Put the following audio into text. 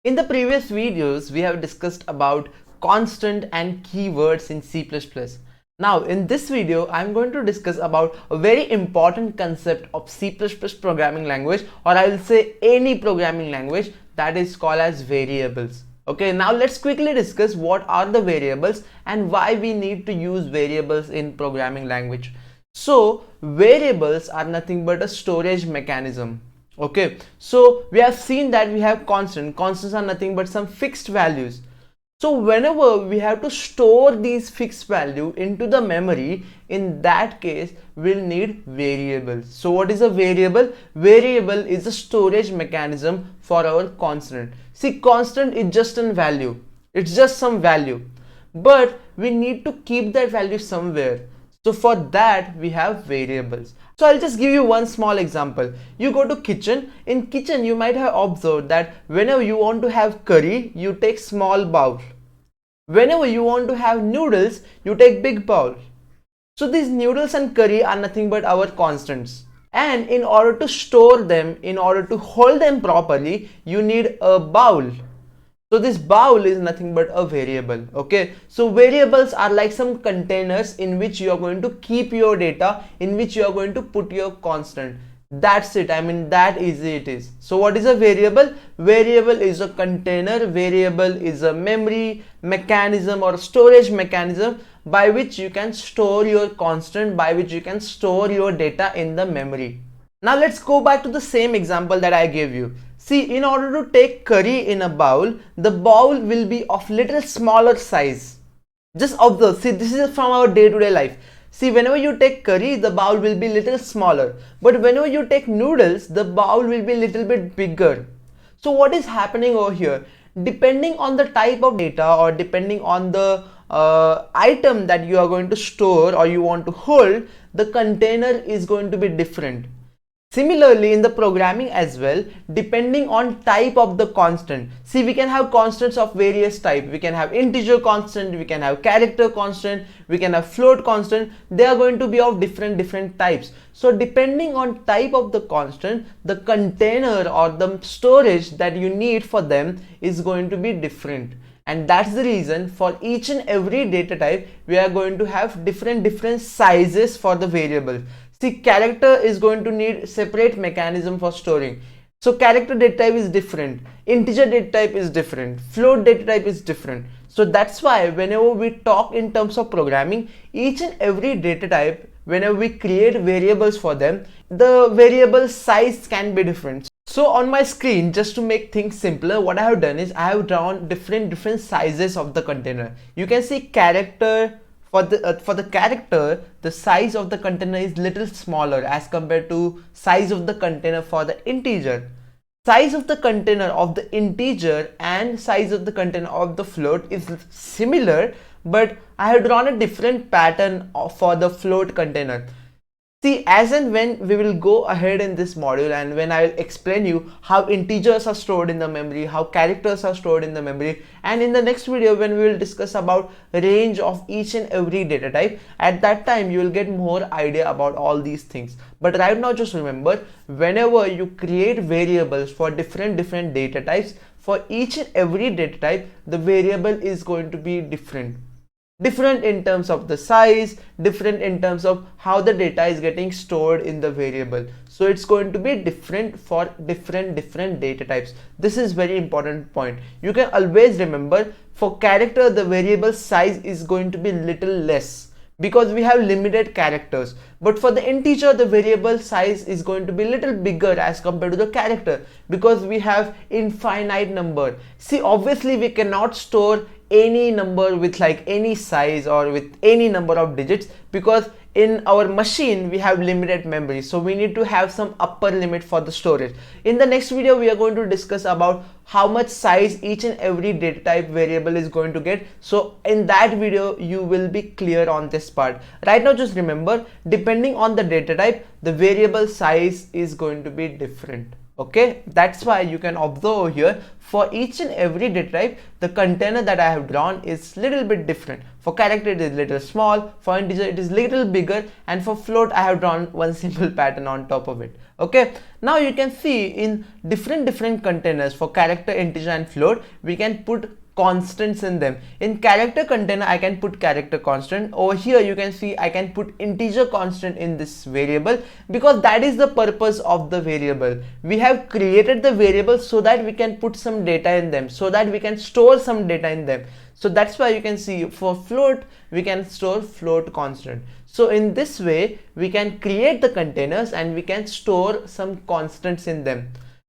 In the previous videos, we have discussed about constant and keywords in C++. Now, in this video, I'm going to discuss about a very important concept of C++ programming language, or I will say any programming language, that is called as variables. Okay, now let's quickly discuss what are the variables and why we need to use variables in programming language. So, variables are nothing but a storage mechanism. Okay, so we have seen that we have constants are nothing but some fixed values. So whenever we have to store these fixed value into the memory, in that case we'll need variables. So what is a variable? Variable is a storage mechanism for our constant. See, constant is just a value, it's just some value, but we need to keep that value somewhere. So for that we have variables. So I'll just give you one small example. You go to kitchen. In kitchen you might have observed that whenever you want to have curry, you take small bowl. Whenever you want to have noodles, you take big bowl. So these noodles and curry are nothing but our constants. And in order to store them, in order to hold them properly, you need a bowl. So this bowl is nothing but a variable. Okay, so variables are like some containers in which you are going to keep your data, in which you are going to put your constant. That's it. I mean, that easy it is. So what is a variable? Variable is a container. Variable is a memory mechanism or storage mechanism by which you can store your constant, by which you can store your data in the memory. Now let's go back to the same example that I gave you. See, in order to take curry in a bowl, the bowl will be of little smaller size. Just observe. See, this is from our day-to-day life. See, whenever you take curry, the bowl will be little smaller. But whenever you take noodles, the bowl will be little bit bigger. So what is happening over here? Depending on the type of data or depending on the item that you are going to store or you want to hold, the container is going to be different. Similarly, in the programming as well, depending on type of the constant. See, we can have constants of various type. We can have integer constant, we can have character constant, we can have float constant. They are going to be of different types. So depending on type of the constant, the container or the storage that you need for them is going to be different. And that's the reason for each and every data type, we are going to have different sizes for the variable. See, character is going to need separate mechanism for storing. So character data type is different, integer data type is different, float data type is different. So that's why whenever we talk in terms of programming, each and every data type, whenever we create variables for them, the variable size can be different. So on my screen, just to make things simpler, what I have done is I have drawn different sizes of the container. You can see character. For the character, the size of the container is little smaller as compared to size of the container for the integer. Size of the container of the integer and size of the container of the float is similar, but I have drawn a different pattern for the float container. See, as and when we will go ahead in this module and when I will explain you how integers are stored in the memory, how characters are stored in the memory, and in the next video when we will discuss about range of each and every data type, at that time you will get more idea about all these things. But right now just remember, whenever you create variables for different data types, for each and every data type, the variable is going to be different in terms of the size, different in terms of how the data is getting stored in the variable. So it's going to be different for different data types. This is very important point. You can always remember, for character the variable size is going to be little less because we have limited characters, but for the integer the variable size is going to be little bigger as compared to the character because we have infinite number. See, obviously we cannot store any number with like any size or with any number of digits because in our machine we have limited memory, so we need to have some upper limit for the storage. In the next video we are going to discuss about how much size each and every data type variable is going to get. So in that video you will be clear on this part. Right now just remember, depending on the data type, the variable size is going to be different. Okay, that's why you can observe here for each and every data type the container that I have drawn is little bit different. For character it is little small, for integer it is little bigger, and for float I have drawn one simple pattern on top of it. Okay, now you can see in different containers for character, integer and float we can put constants in them. In character container I can put character constant. Over here you can see I can put integer constant in this variable because that is the purpose of the variable. We have created the variable so that we can put some data in them, so that we can store some data in them. So that's why you can see for float we can store float constant. So in this way we can create the containers and we can store some constants in them.